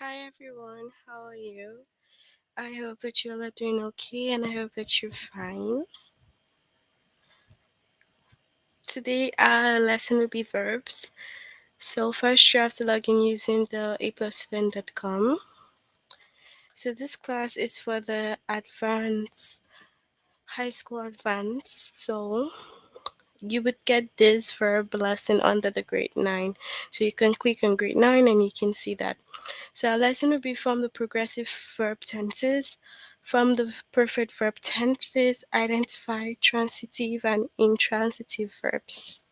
Hi everyone, how are you? I hope that you're all doing okay and I hope that you're fine. Today our lesson will be verbs. So first you have to log in using the aplusstudent.com. So this class is for the advanced high school advanced. So you would get this verb lesson under the grade 9. So you can click on grade 9 and you can see that. So our lesson will be from the progressive verb tenses, from the perfect verb tenses, identify transitive and intransitive verbs.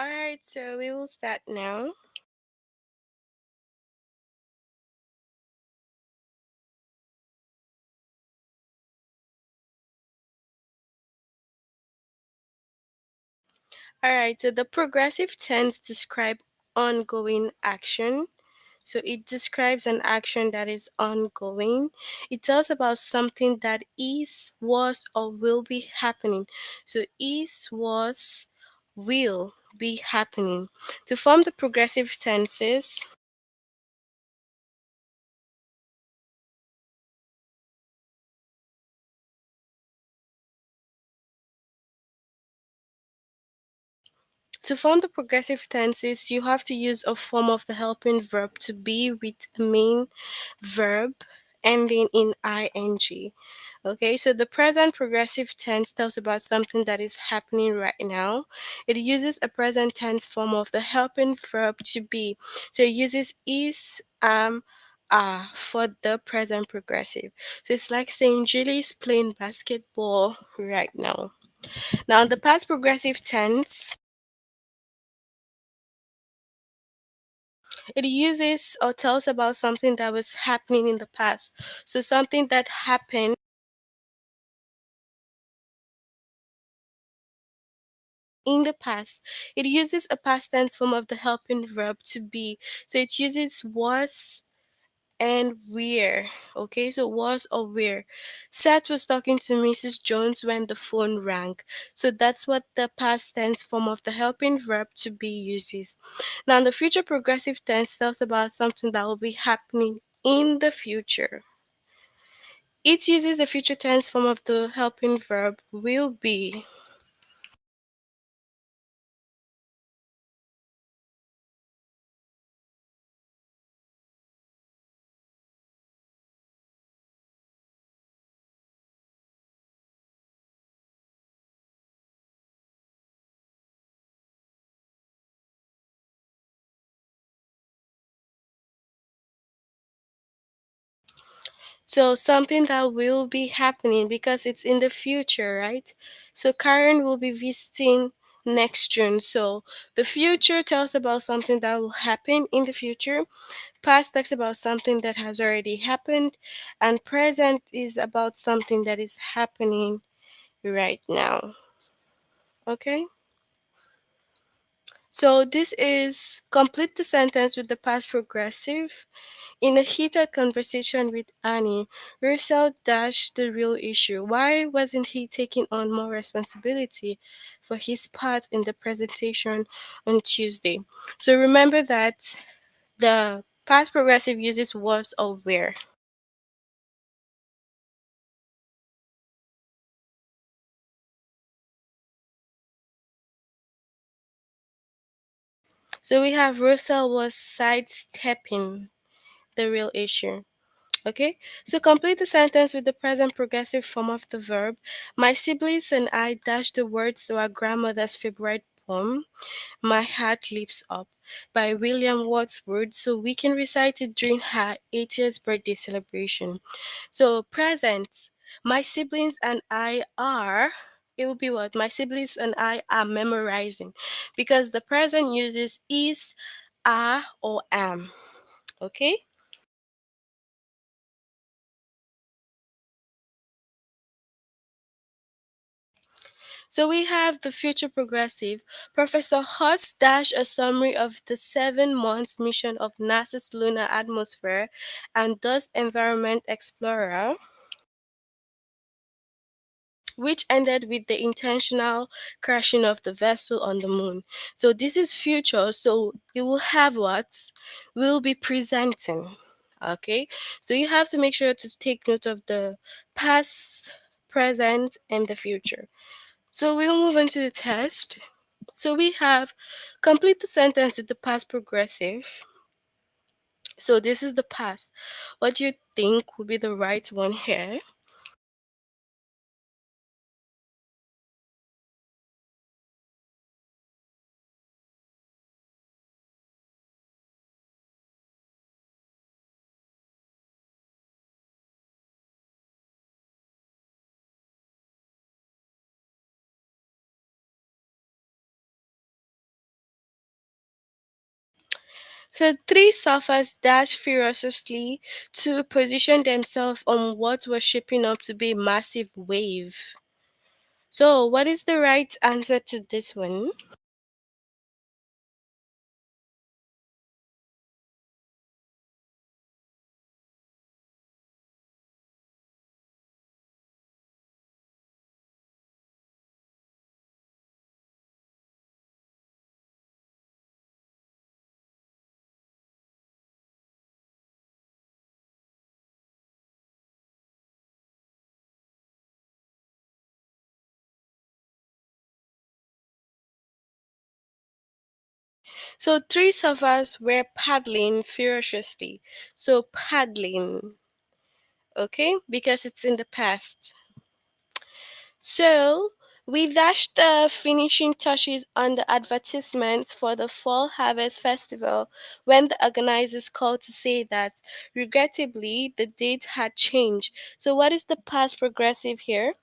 Alright, so we will start now. Alright, so the progressive tense describe ongoing action. So it describes an action that is ongoing. It tells about something that is, was, or will be happening. So is, was, will be happening. To form the progressive tenses, you have to use a form of the helping verb to be with a main verb ending in ing. Okay, so the present progressive tense tells about something that is happening right now. It uses a present tense form of the helping verb to be. So it uses is, are for the present progressive. So it's like saying Julie is playing basketball right now. Now, the past progressive tense, it uses or tells about something that was happening in the past. So something that happened in the past. It uses a past tense form of the helping verb to be. So it uses was and where. Okay, so was or where. Seth was talking to Mrs. Jones when the phone rang. So that's what the past tense form of the helping verb to be uses. Now, the future progressive tense tells about something that will be happening in the future. It uses the future tense form of the helping verb will be. So something that will be happening because it's in the future, right? So Karen will be visiting next June. So the future tells about something that will happen in the future. Past talks about something that has already happened. And present is about something that is happening right now. Okay? So this is complete the sentence with the past progressive. In a heated conversation with Annie, Russell dashed the real issue. Why wasn't he taking on more responsibility for his part in the presentation on Tuesday? So remember that the past progressive uses was or were. So we have Russell was sidestepping the real issue. Okay, so complete the sentence with the present progressive form of the verb. My siblings and I dashed the words to our grandmother's favorite poem, My Heart Leaps Up, by William Wordsworth, so we can recite it during her 80th birthday celebration. So, present, my siblings and I are, it will be what? My siblings and I are memorizing because the present uses is, are, or am. Okay? So we have the future progressive. Professor Hutz dash a summary of the 7 months mission of NASA's lunar atmosphere and dust environment explorer, which ended with the intentional crashing of the vessel on the moon. So this is future, so it will have what we'll be presenting. Okay, so you have to make sure to take note of the past, present, and the future. So we'll move on to the test. So we have complete the sentence with the past progressive. So this is the past. What do you think would be the right one here? So three surfers dashed furiously to position themselves on what was shaping up to be a massive wave. So what is the right answer to this one? So three surfers were paddling furiously. So paddling, okay, because it's in the past. So, we dashed the finishing touches on the advertisements for the Fall Harvest Festival when the organizers called to say that, regrettably, the date had changed. So, what is the past progressive here?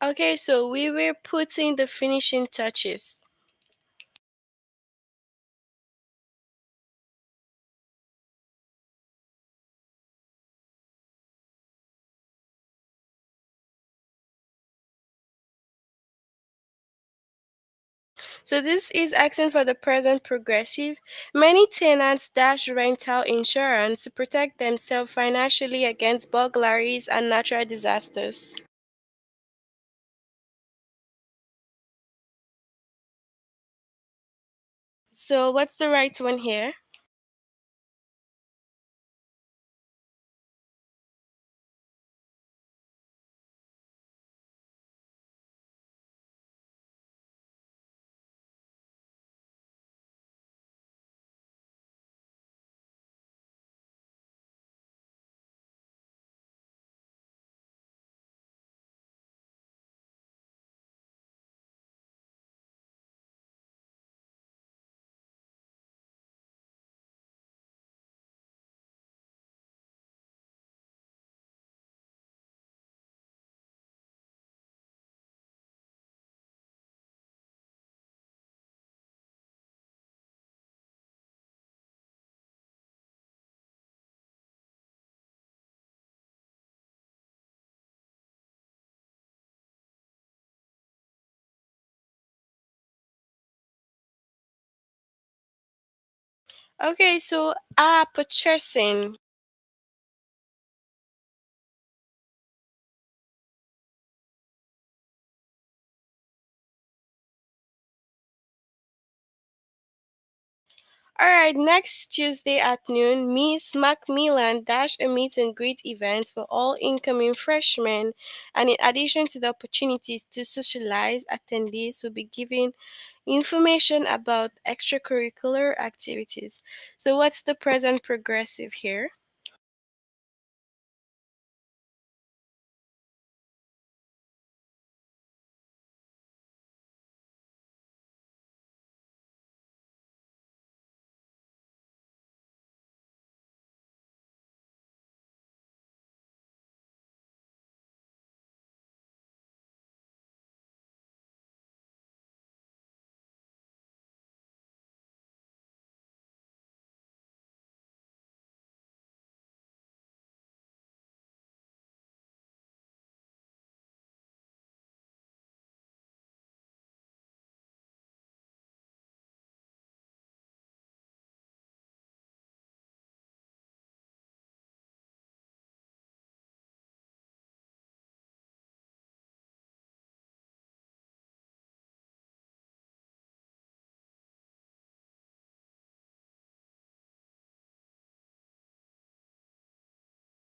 Okay, so we were putting the finishing touches. So this is asking for the present progressive. Many tenants dash rental insurance to protect themselves financially against burglaries and natural disasters. So what's the right one here? Okay, so purchasing. Alright, next Tuesday at noon, Miss Macmillan dash a meet and greet event for all incoming freshmen, and in addition to the opportunities to socialize, attendees will be given information about extracurricular activities. So, what's the present progressive here?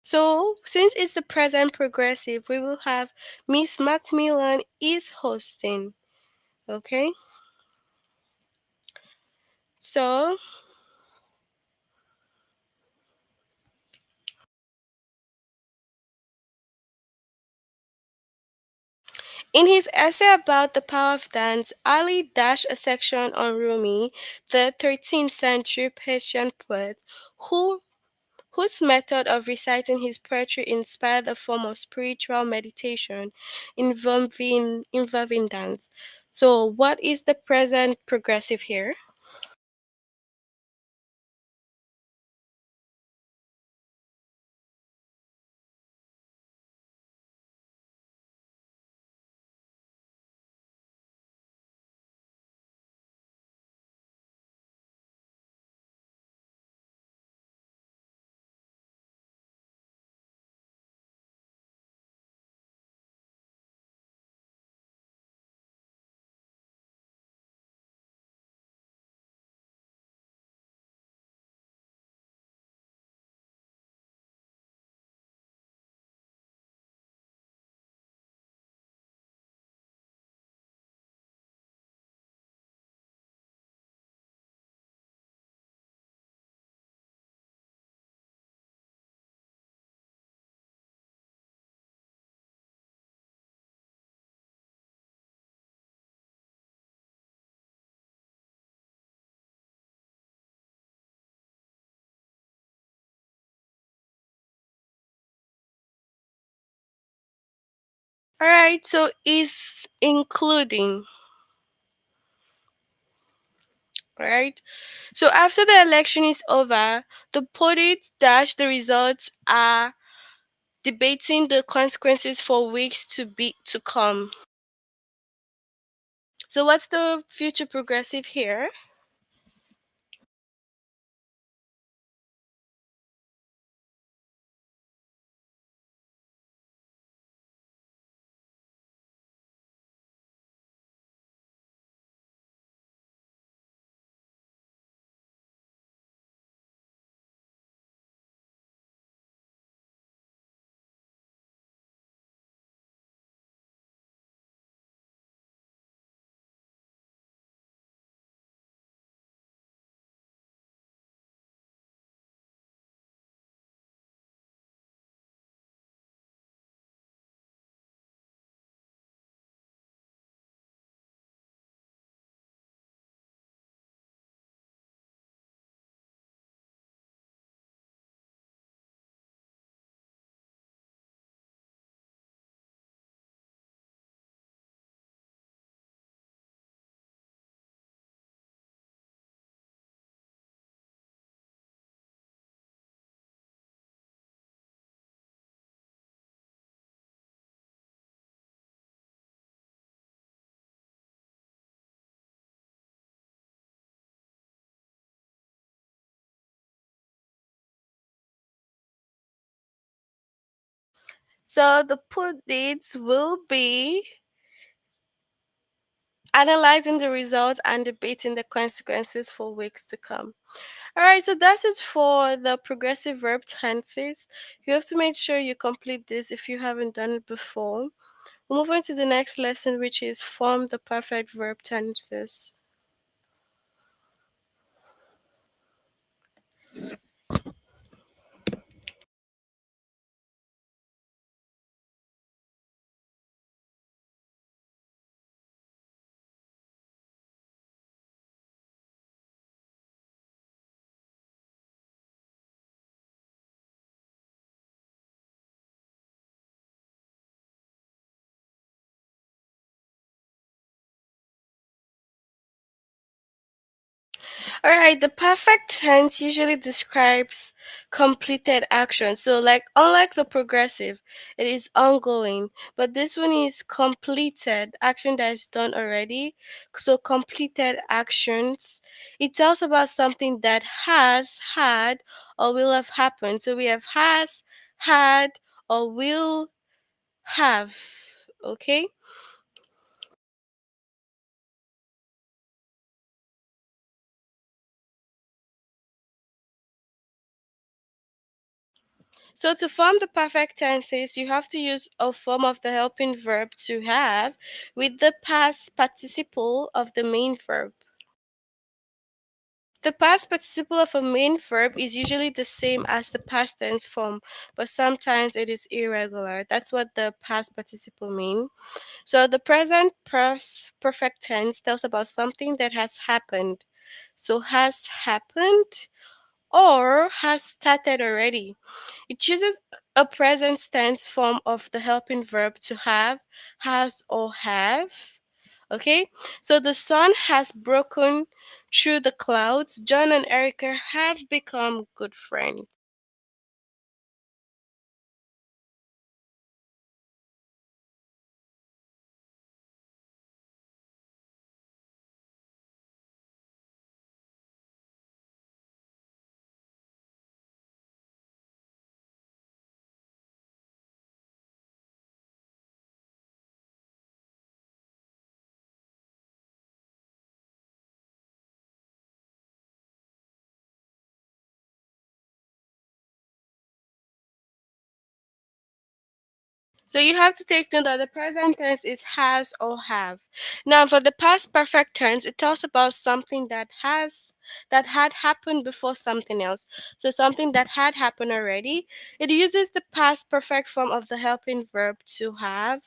So, since it's the present progressive, we will have Miss Macmillan is hosting. Okay, so in his essay about the power of dance, Ali dashed a section on Rumi, the 13th century Persian poet, who whose method of reciting his poetry inspired a form of spiritual meditation involving dance. So, what is the present progressive here? All right, so is including. All right. So after the election is over, the pundits dash the results are debating the consequences for weeks to come. So what's the future progressive here? So the put dates will be analyzing the results and debating the consequences for weeks to come. All right, so that's it for the progressive verb tenses. You have to make sure you complete this if you haven't done it before. We'll move on to the next lesson, which is form the perfect verb tenses. All right, the perfect tense usually describes completed action. So, like, unlike the progressive, it is ongoing, but this one is completed action that is done already. So, completed actions, it tells about something that has, had, or will have happened. So, we have has, had, or will have. Okay. So to form the perfect tenses, you have to use a form of the helping verb to have with the past participle of the main verb. The past participle of a main verb is usually the same as the past tense form, but sometimes it is irregular. That's what the past participle mean. So the present perfect tense tells about something that has happened. So has happened or has started already. It chooses a present tense form of the helping verb to have, has, or have. Okay, so the sun has broken through the clouds. John and Erica have become good friends. So you have to take note that the present tense is has or have. Now for the past perfect tense, it tells about something that had happened before something else. So something that had happened already. It uses the past perfect form of the helping verb to have,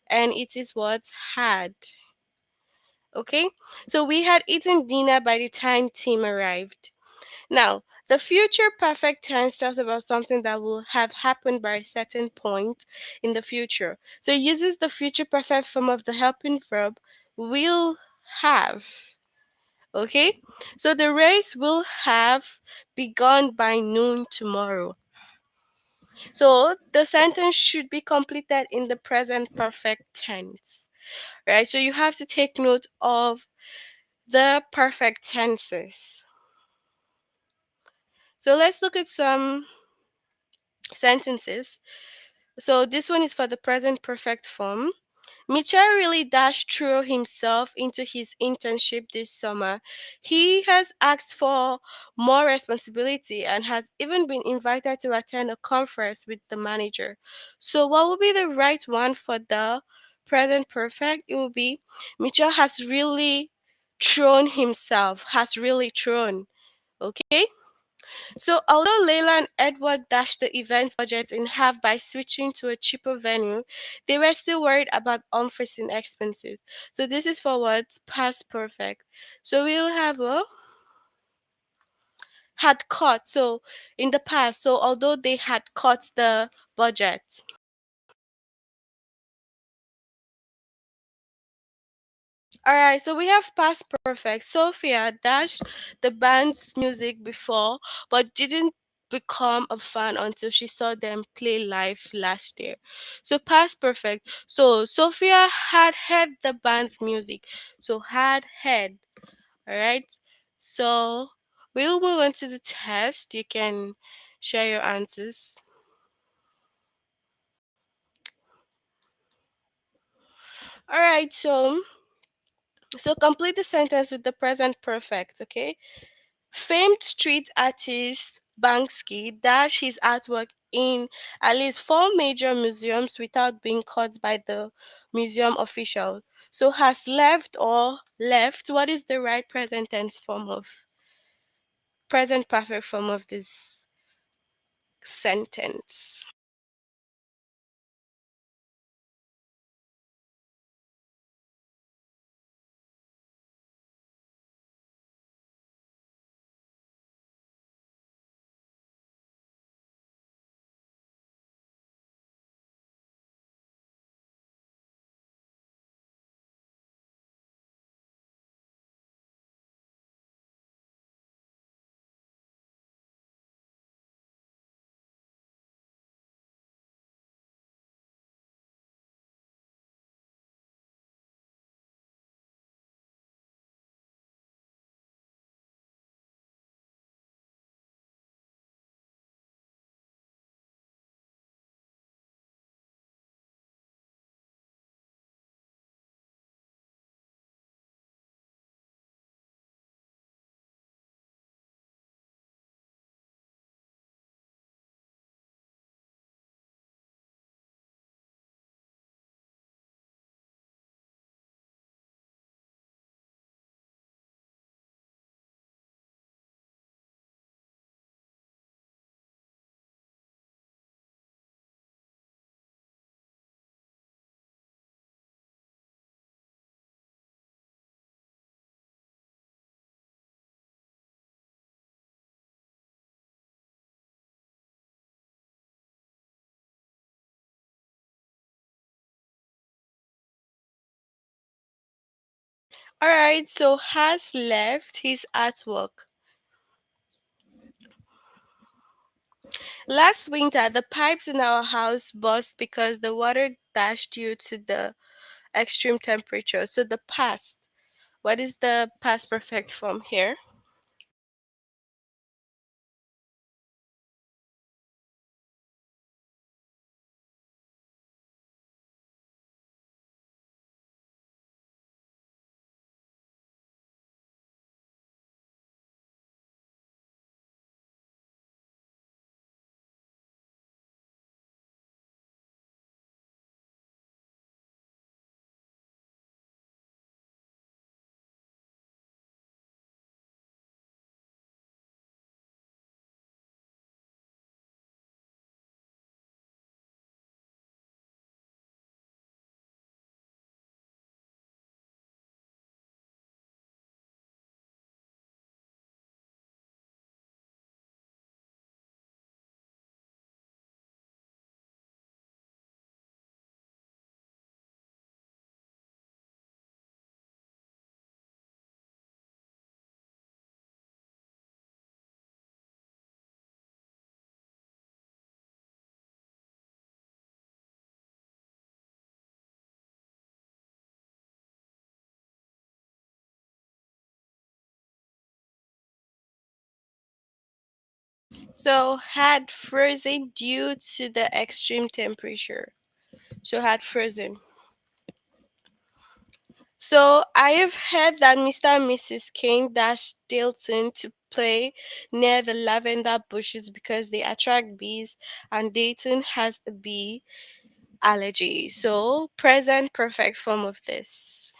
and it is what had. Okay? So we had eaten dinner by the time Tim arrived. Now, the future perfect tense tells about something that will have happened by a certain point in the future. So it uses the future perfect form of the helping verb will have. Okay? So the race will have begun by noon tomorrow. So the sentence should be completed in the present perfect tense. right? So you have to take note of the perfect tenses. So let's look at some sentences. So this one is for the present perfect form. Mitchell really dashed through himself into his internship this summer. He has asked for more responsibility and has even been invited to attend a conference with the manager. So, what would be the right one for the present perfect? It would be Mitchell has really thrown himself, has really thrown. Okay? So, although Layla and Edward dashed the event's budget in half by switching to a cheaper venue, they were still worried about unforeseen expenses. So, this is for what? Past perfect. So, we'll have a had cut. So, in the past, so although they had cut the budget. All right, so we have past perfect. Sophia dashed the band's music before, but didn't become a fan until she saw them play live last year. So past perfect. So Sophia had heard the band's music. So had heard. All right. So we'll move on to the test. You can share your answers. All right. So complete the sentence with the present perfect. Okay. Famed street artist Banksy dashed his artwork in at least four major museums without being caught by the museum official. So has left or left. What is the right present tense form of present perfect form of this sentence? All right, so has left his artwork. Last winter, the pipes in our house burst because the water dashed due to the extreme temperature. So the past. What is the past perfect form here? So had frozen due to the extreme temperature. So had frozen. So I have heard that Mr. and Mrs. Kane dashed Dalton to play near the lavender bushes because they attract bees and Dalton has a bee allergy. So present perfect form of this.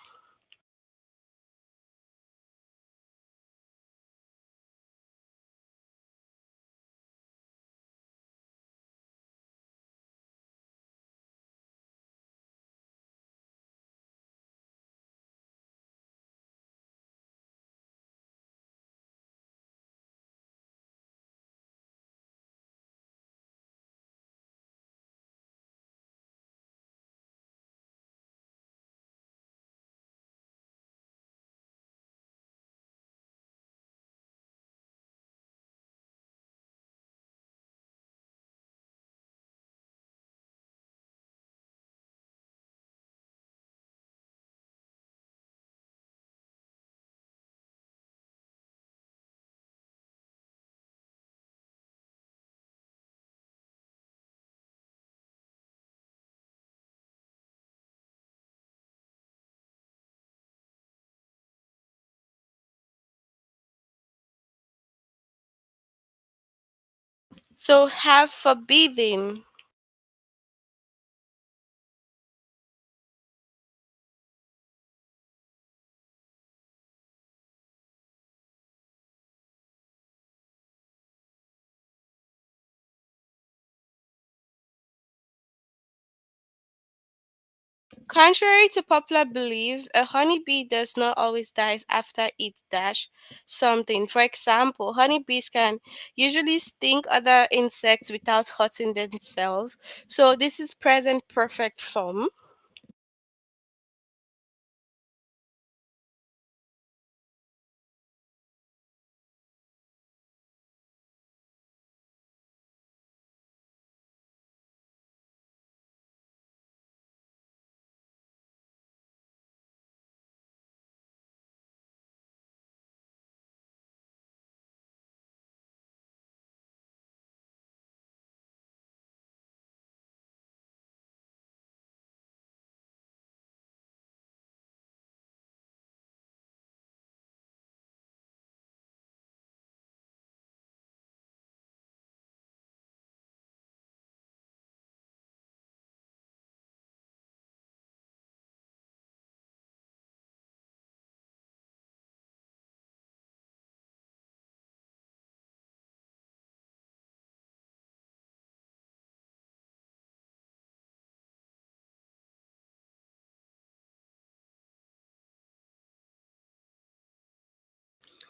So have forbidden. Contrary to popular belief, a honeybee does not always die after it dash something. For example, honeybees can usually sting other insects without hurting themselves. So this is present perfect form.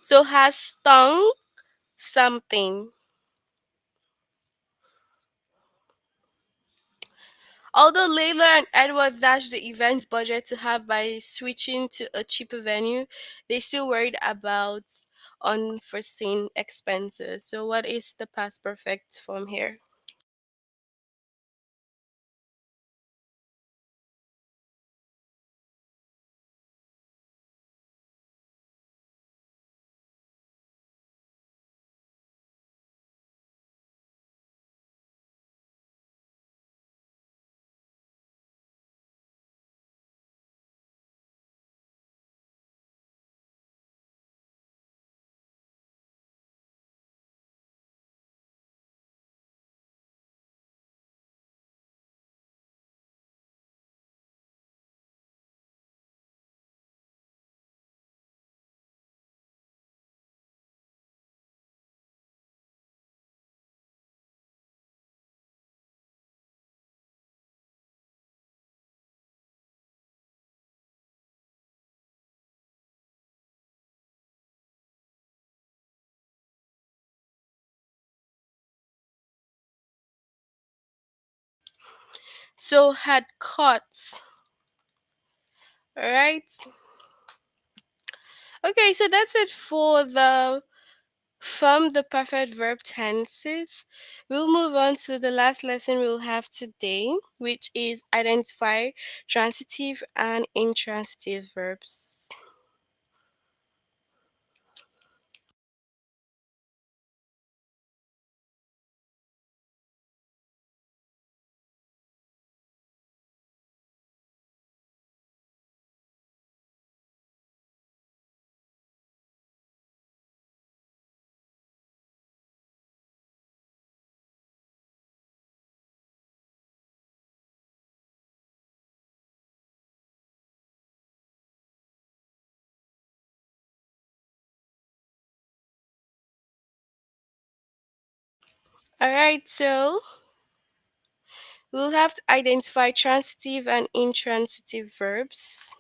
So has stung something. Although Layla and Edward dashed the event's budget to have by switching to a cheaper venue, they still worried about unforeseen expenses. So what is the past perfect form here? So had caught. Alright. Okay, so that's it for the from the perfect verb tenses. We'll move on to the last lesson we'll have today, which is identify transitive and intransitive verbs. All right, so we'll have to identify transitive and intransitive verbs.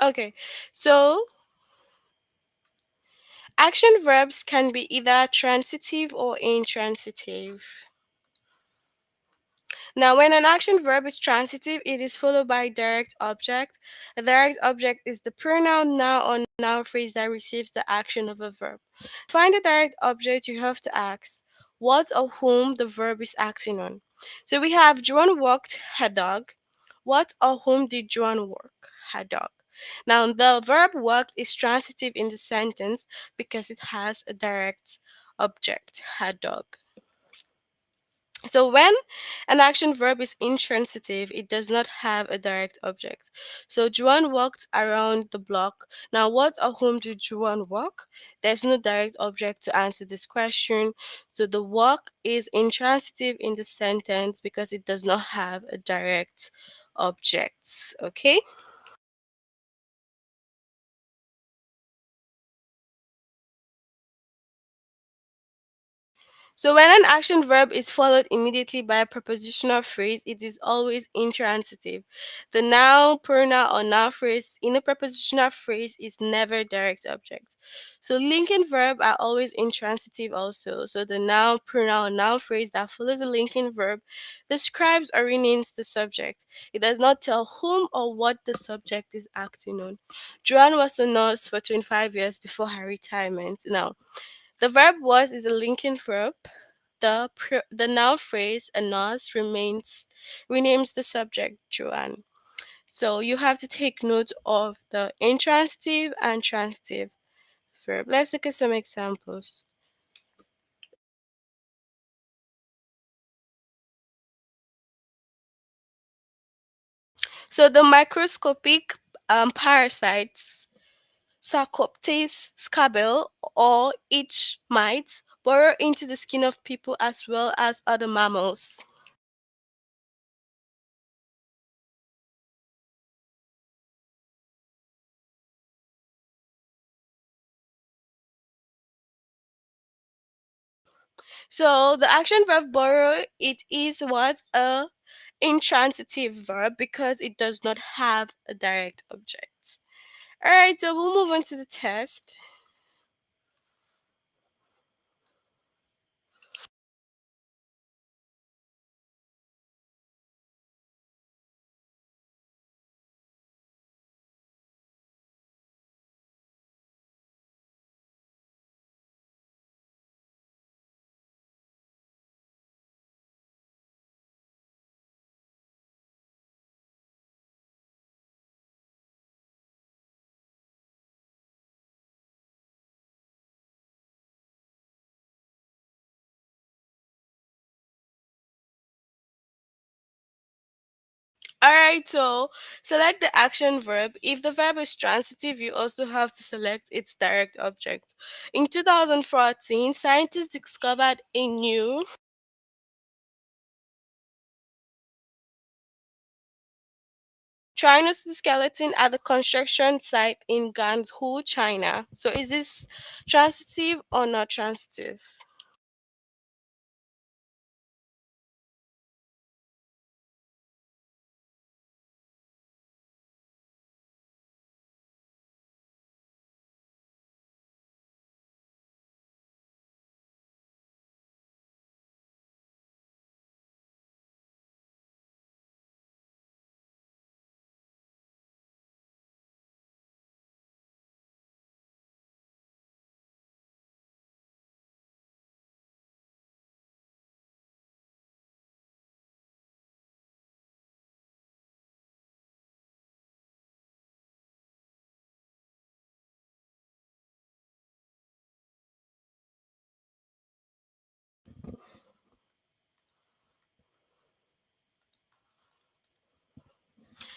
Okay, so action verbs can be either transitive or intransitive. Now, when an action verb is transitive, it is followed by direct object. A direct object is the pronoun, noun, or noun phrase that receives the action of a verb. To find the direct object, you have to ask what or whom the verb is acting on. So we have Joan walked her dog. What or whom did Joan walk her dog? Now, the verb walked is transitive in the sentence because it has a direct object, her dog. So when an action verb is intransitive, it does not have a direct object. So Juan walked around the block. Now, what or whom did Juan walk? There's no direct object to answer this question. So the walk is intransitive in the sentence because it does not have a direct object. Okay? So when an action verb is followed immediately by a prepositional phrase, it is always intransitive. The noun, pronoun, or noun phrase in a prepositional phrase is never direct object. So linking verb are always intransitive also. So the noun, pronoun, or noun phrase that follows a linking verb describes or renames the subject. It does not tell whom or what the subject is acting on. Joanne was a nurse for 25 years before her retirement. Now, the verb was is a linking verb. The noun phrase announce remains renames the subject Joanne. So you have to take note of the intransitive and transitive verb. Let's look at some examples. So the microscopic parasites Sarcoptes scabell or itch mites burrow into the skin of people as well as other mammals. So the action verb borrow it is what a intransitive verb because it does not have a direct object. All right, so we'll move on to the test. All right, so select the action verb. If the verb is transitive, you also have to select its direct object. In 2014, scientists discovered a new Trinos's skeleton at the construction site in Gansu, China. So is this transitive or not transitive?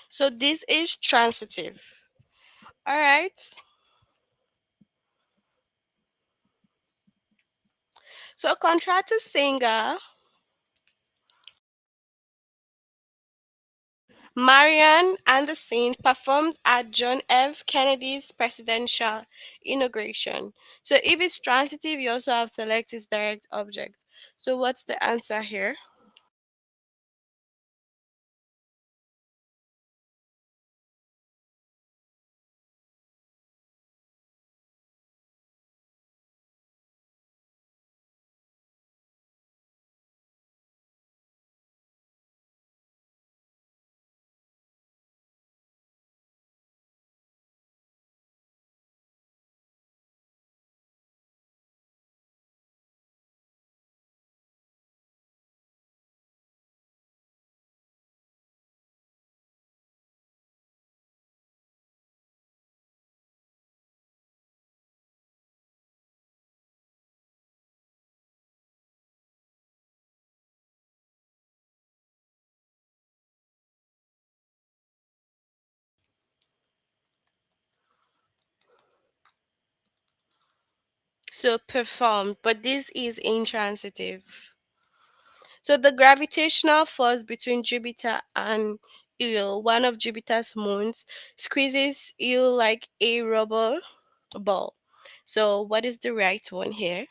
So this is transitive. All right. So a contractor singer. Marianne Anderson performed at John F. Kennedy's presidential inauguration. So if it's transitive, you also have select its direct object. So what's the answer here? So performed, but this is intransitive. So the gravitational force between Jupiter and Io, one of Jupiter's moons, squeezes Io like a rubber ball. So what is the right one here?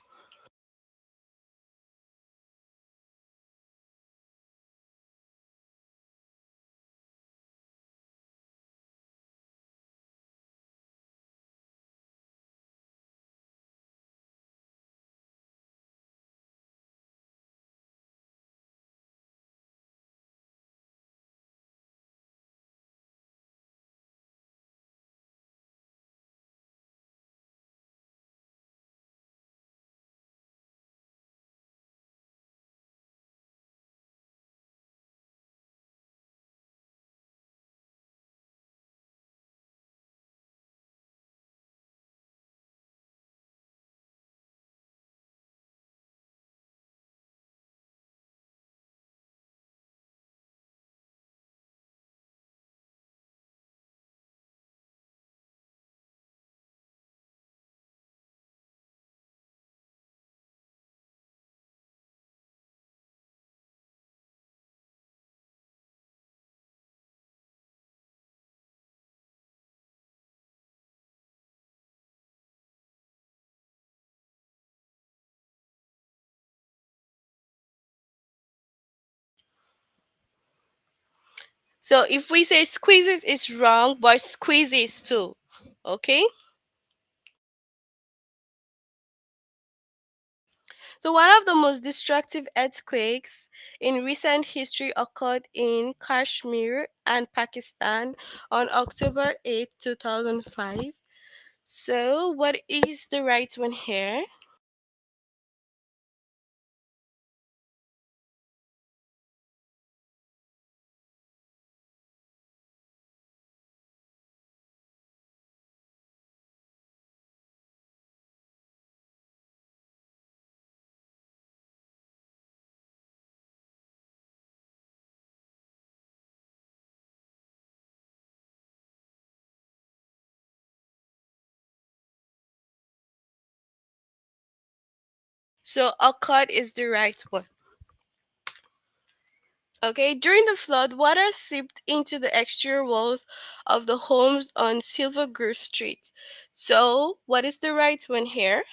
So if we say squeezes is wrong, but squeezes too. Okay? So one of the most destructive earthquakes in recent history occurred in Kashmir and Pakistan on October 8, 2005. So what is the right one here? So occurred is the right one. Okay, during the flood, water seeped into the exterior walls of the homes on Silver Grove Street. So, what is the right one here?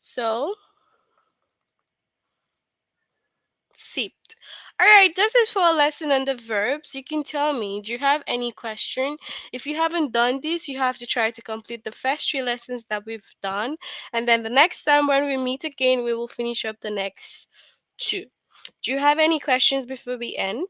So, seeped. All right, this is for a lesson on the verbs. You can tell me, do you have any question? If you haven't done this, you have to try to complete the first three lessons that we've done. And then the next time when we meet again, we will finish up the next two. Do you have any questions before we end?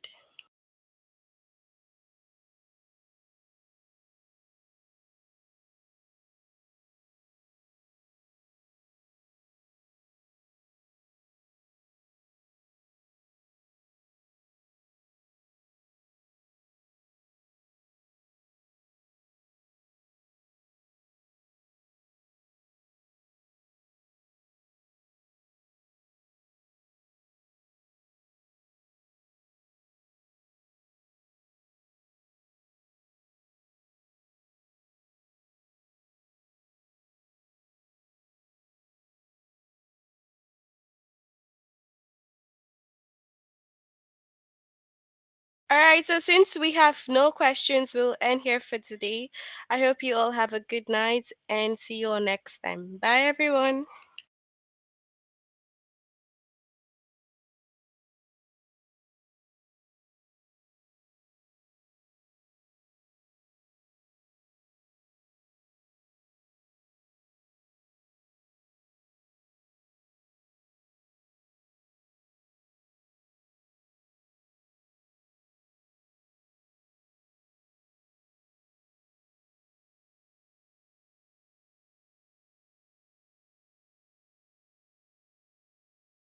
All right, so since we have no questions, we'll end here for today. I hope you all have a good night and see you all next time. Bye, everyone.